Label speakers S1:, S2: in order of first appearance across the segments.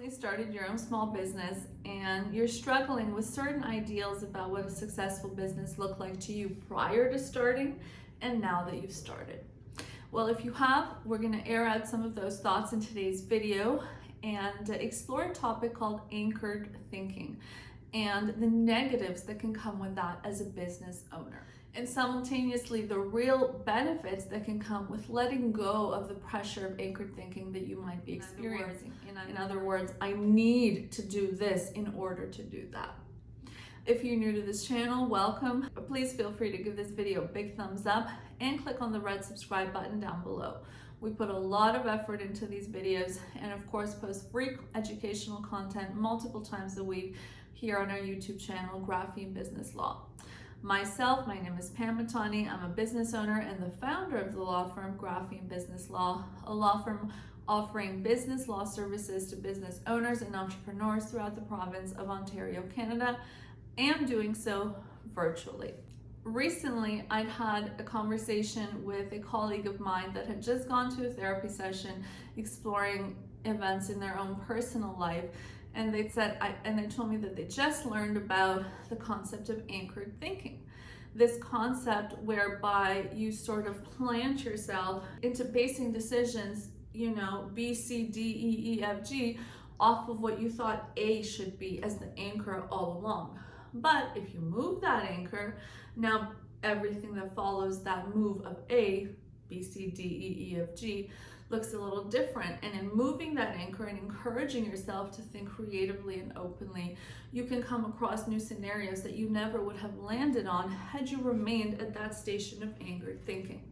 S1: you started your own small business and you're struggling with certain ideals about what a successful business looked like to you prior to starting and now that you've started. Well, if you have, we're going to air out some of those thoughts in today's video and explore a topic called anchored thinking and the negatives that can come with that as a business owner. And simultaneously, the real benefits that can come with letting go of the pressure of anchored thinking that you might be experiencing. In other words, I need to do this in order to do that. If you're new to this channel, welcome. Please feel free to give this video a big thumbs up and click on the red subscribe button down below. We put a lot of effort into these videos and of course post free educational content multiple times a week here on our YouTube channel, Graphene Business Law. Myself, my name is Pamela Metani. I'm a business owner and the founder of the law firm Graphene Business Law, a law firm offering business law services to business owners and entrepreneurs throughout the province of Ontario, Canada, and doing so virtually. Recently, I'd had a conversation with a colleague of mine that had just gone to a therapy session exploring events in their own personal life. And they told me that they just learned about the concept of anchored thinking. This concept whereby you sort of plant yourself into basing decisions, B, C, D, E, E, F, G, off of what you thought A should be as the anchor all along. But if you move that anchor, now everything that follows that move of A, B, C, D, E, E, F, G, looks a little different. And in moving that anchor and encouraging yourself to think creatively and openly, you can come across new scenarios that you never would have landed on had you remained at that station of anchored thinking.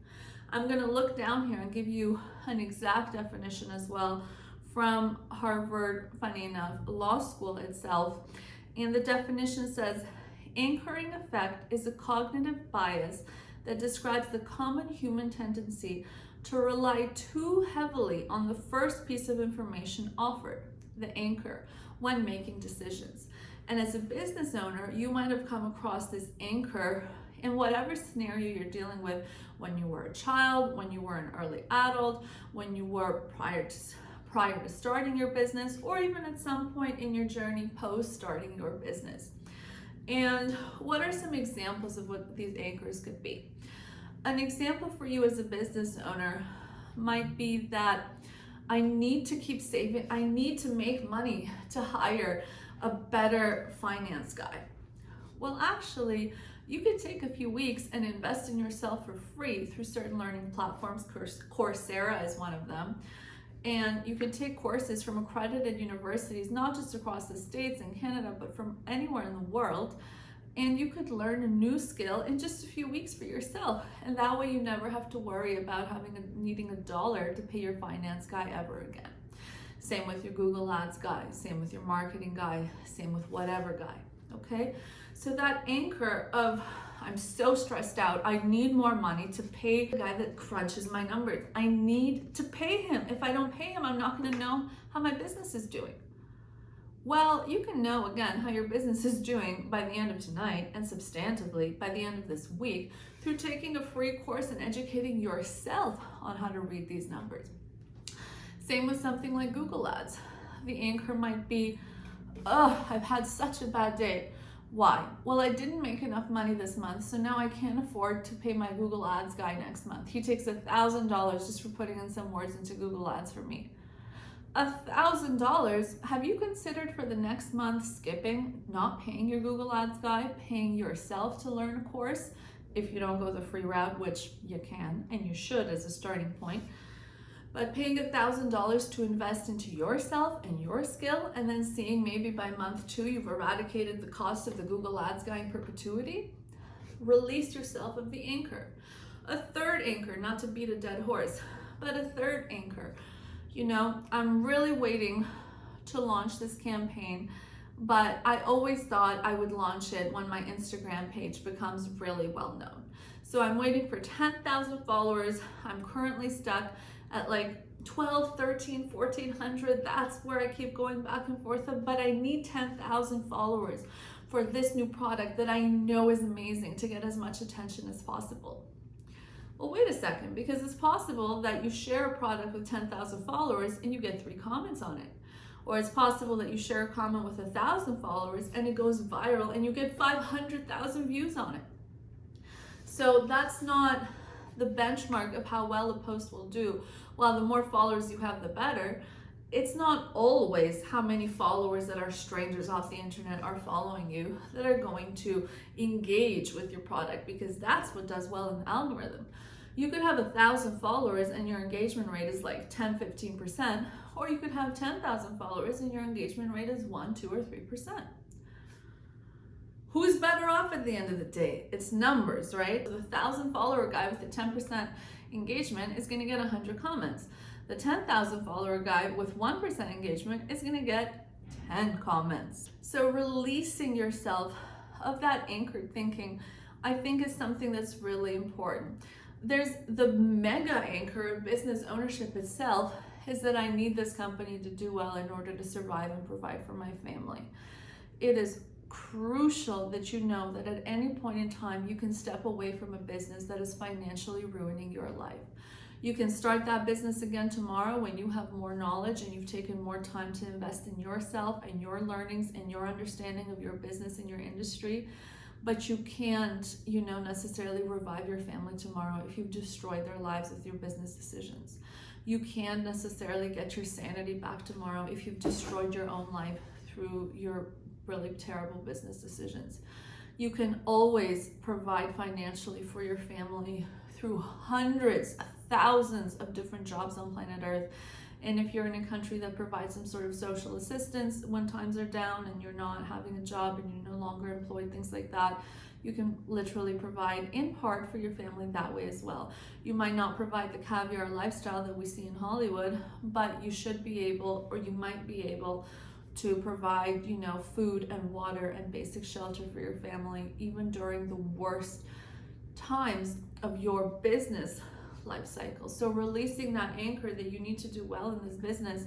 S1: I'm going to look down here and give you an exact definition as well from Harvard, funny enough, Law School itself. And the definition says, anchoring effect is a cognitive bias that describes the common human tendency to rely too heavily on the first piece of information offered, the anchor, when making decisions. And as a business owner, you might have come across this anchor in whatever scenario you're dealing with when you were a child, when you were an early adult, when you were prior to starting your business, or even at some point in your journey post starting your business. And what are some examples of what these anchors could be? An example for you as a business owner might be that I need to keep saving, I need to make money to hire a better finance guy. Well, actually, you could take a few weeks and invest in yourself for free through certain learning platforms. Coursera is one of them. And you could take courses from accredited universities, not just across the States and Canada, but from anywhere in the world. And you could learn a new skill in just a few weeks for yourself. And that way you never have to worry about needing $1 to pay your finance guy ever again. Same with your Google Ads guy, same with your marketing guy, same with whatever guy, okay? So that anchor of, I'm so stressed out, I need more money to pay the guy that crunches my numbers. I need to pay him. If I don't pay him, I'm not gonna know how my business is doing. Well, you can know, again, how your business is doing by the end of tonight and substantively by the end of this week through taking a free course and educating yourself on how to read these numbers. Same with something like Google Ads. The anchor might be, I've had such a bad day. Why? Well, I didn't make enough money this month, so now I can't afford to pay my Google Ads guy next month. He takes $1,000 just for putting in some words into Google Ads for me. $1,000, have you considered for the next month skipping, not paying your Google Ads guy, paying yourself to learn a course if you don't go the free route, which you can and you should as a starting point, but paying $1,000 to invest into yourself and your skill and then seeing maybe by month 2 you've eradicated the cost of the Google Ads guy in perpetuity? Release yourself of the anchor. A third anchor, not to beat a dead horse, but a third anchor. I'm really waiting to launch this campaign, but I always thought I would launch it when my Instagram page becomes really well known. So I'm waiting for 10,000 followers. I'm currently stuck at like 12, 13, 1400. That's where I keep going back and forth of, but I need 10,000 followers for this new product that I know is amazing to get as much attention as possible. Well, wait a second, because it's possible that you share a product with 10,000 followers and you get 3 comments on it. Or it's possible that you share a comment with 1,000 followers and it goes viral and you get 500,000 views on it. So that's not the benchmark of how well a post will do. While the more followers you have, the better. It's not always how many followers that are strangers off the internet are following you that are going to engage with your product, because that's what does well in the algorithm. You could have 1,000 followers and your engagement rate is like 10-15%, or you could have 10,000 followers and your engagement rate is 1, 2, or 3%. Who's better off at the end of the day? It's numbers, right? The 1,000 follower guy with the 10% engagement is going to get 100 comments. The 10,000 follower guy with 1% engagement is going to get 10 comments. So releasing yourself of that anchored thinking, I think, is something that's really important. There's the mega anchor of business ownership itself, is that I need this company to do well in order to survive and provide for my family. It is crucial that you know that at any point in time you can step away from a business that is financially ruining your life. You can start that business again tomorrow when you have more knowledge and you've taken more time to invest in yourself and your learnings and your understanding of your business and your industry. But you can't, necessarily revive your family tomorrow if you've destroyed their lives with your business decisions. You can't necessarily get your sanity back tomorrow if you've destroyed your own life through your really terrible business decisions. You can always provide financially for your family through hundreds, thousands of different jobs on planet Earth. And if you're in a country that provides some sort of social assistance when times are down and you're not having a job and you're no longer employed, things like that, you can literally provide in part for your family that way as well. You might not provide the caviar lifestyle that we see in Hollywood, but you should be able, or you might be able, to provide, food and water and basic shelter for your family, even during the worst times of your business life cycle. So releasing that anchor that you need to do well in this business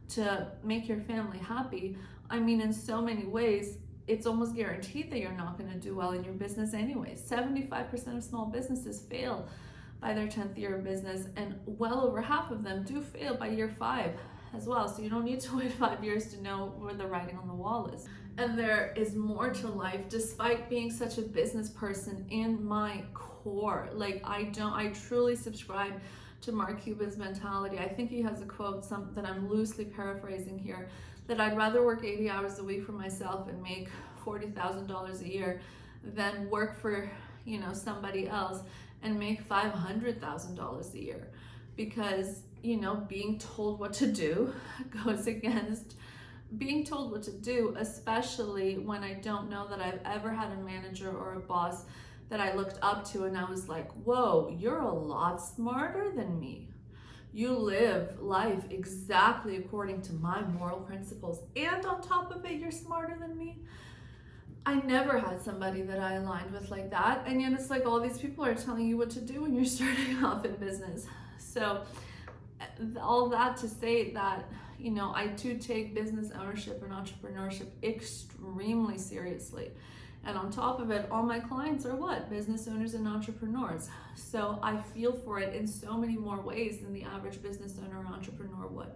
S1: to make your family happy. I mean, in so many ways, it's almost guaranteed that you're not going to do well in your business anyway. 75% of small businesses fail by their 10th year of business, and well over half of them do fail by year 5 as well. So you don't need to wait 5 years to know where the writing on the wall is. And there is more to life, despite being such a business person in my core. Like, I truly subscribe to Mark Cuban's mentality. I think he has a quote, that I'm loosely paraphrasing here, that I'd rather work 80 hours a week for myself and make $40,000 a year than work for, somebody else and make $500,000 a year. Because, being told what to do goes against being told what to do, especially when I don't know that I've ever had a manager or a boss that I looked up to and I was like, whoa, you're a lot smarter than me. You live life exactly according to my moral principles, and on top of it, you're smarter than me. I never had somebody that I aligned with like that, and yet it's like all these people are telling you what to do when you're starting off in business. So all that to say that, I too take business ownership and entrepreneurship extremely seriously. And on top of it, all my clients are what? Business owners and entrepreneurs. So I feel for it in so many more ways than the average business owner or entrepreneur would.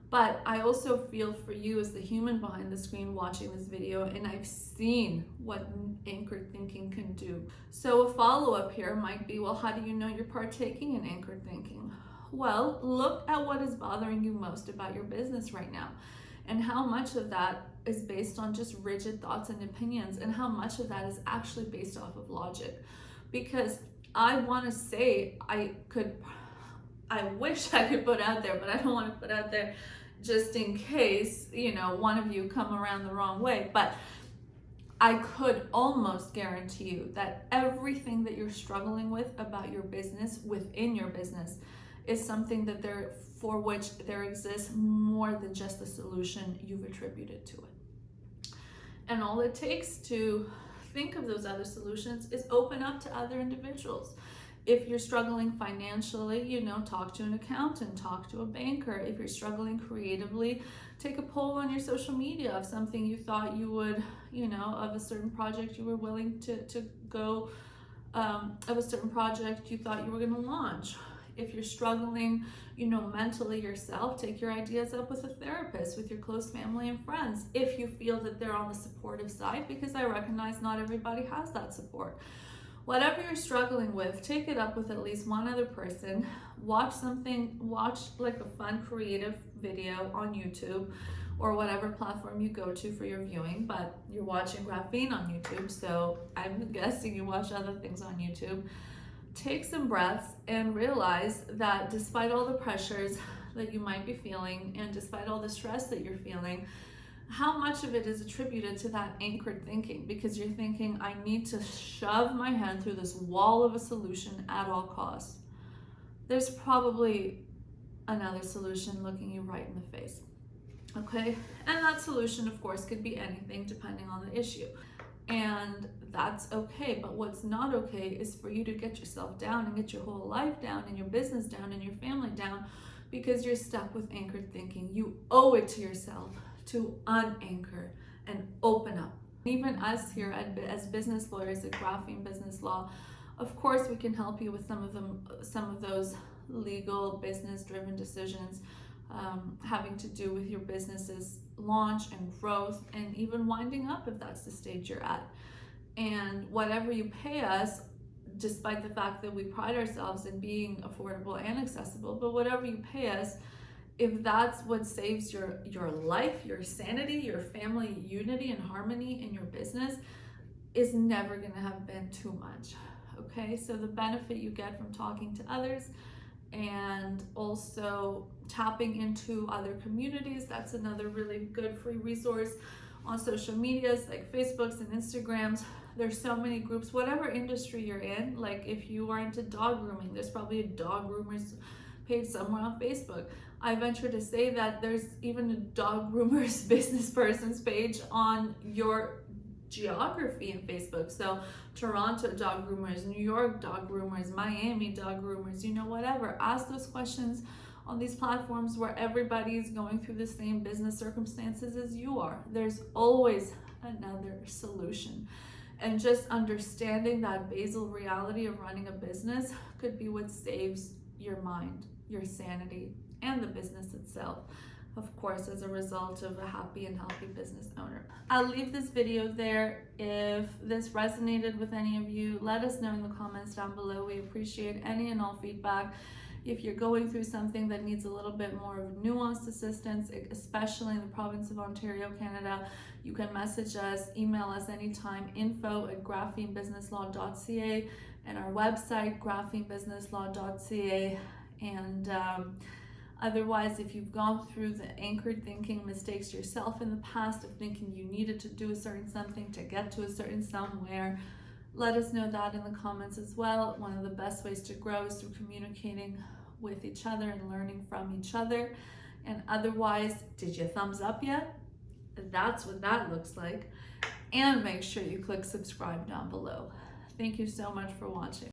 S1: But I also feel for you as the human behind the screen watching this video, and I've seen what anchored thinking can do. So a follow-up here might be, well, how do you know you're partaking in anchored thinking? Well, look at what is bothering you most about your business right now, and how much of that is based on just rigid thoughts and opinions, and how much of that is actually based off of logic. Because I want to say, I wish I could put out there, but I don't want to put out there just in case, one of you come around the wrong way. But I could almost guarantee you that everything that you're struggling with about your business, within your business, is something for which there exists more than just the solution you've attributed to it. And all it takes to think of those other solutions is open up to other individuals. If you're struggling financially, talk to an accountant, talk to a banker. If you're struggling creatively, take a poll on your social media of something you thought you would, of a certain project you were willing to go, of a certain project you thought you were going to launch. If you're struggling, mentally yourself, take your ideas up with a therapist, with your close family and friends, if you feel that they're on the supportive side, because I recognize not everybody has that support. Whatever you're struggling with, take it up with at least one other person. Watch like a fun creative video on YouTube or whatever platform you go to for your viewing, but you're watching Graphene on YouTube, so I'm guessing you watch other things on YouTube. Take some breaths and realize that despite all the pressures that you might be feeling and despite all the stress that you're feeling, how much of it is attributed to that anchored thinking, because you're thinking, I need to shove my hand through this wall of a solution at all costs. There's probably another solution looking you right in the face. Okay, and that solution, of course, could be anything depending on the issue. And that's okay, but what's not okay is for you to get yourself down and get your whole life down and your business down and your family down because you're stuck with anchored thinking. You owe it to yourself to unanchor and open up. Even us here as business lawyers at Graphene Business Law, of course we can help you with some of those legal business-driven decisions having to do with your business's launch and growth and even winding up if that's the stage you're at. And whatever you pay us, despite the fact that we pride ourselves in being affordable and accessible, but whatever you pay us, if that's what saves your life, your sanity, your family unity and harmony in your business, is never going to have been too much. Okay, so the benefit you get from talking to others and also tapping into other communities, that's another really good free resource on social medias like Facebooks and Instagrams. There's so many groups, whatever industry you're in. Like if you are into dog grooming, there's probably a dog groomers page somewhere on Facebook. I venture to say that there's even a dog groomers business person's page on your geography in Facebook. So Toronto dog groomers, New York dog groomers, Miami dog groomers, whatever. Ask those questions on these platforms where everybody's going through the same business circumstances as you are. There's always another solution. And just understanding that basal reality of running a business could be what saves your mind, your sanity, and the business itself, of course, as a result of a happy and healthy business owner. I'll leave this video there. If this resonated with any of you, let us know in the comments down below. We appreciate any and all feedback. If you're going through something that needs a little bit more of nuanced assistance, especially in the province of Ontario, Canada, you can message us, email us anytime, info@graphenebusinesslaw.ca, and our website, graphenebusinesslaw.ca. And otherwise, if you've gone through the anchored thinking mistakes yourself in the past of thinking you needed to do a certain something to get to a certain somewhere, let us know that in the comments as well. One of the best ways to grow is through communicating with each other and learning from each other. And otherwise, did you thumbs up yet? That's what that looks like. And make sure you click subscribe down below. Thank you so much for watching.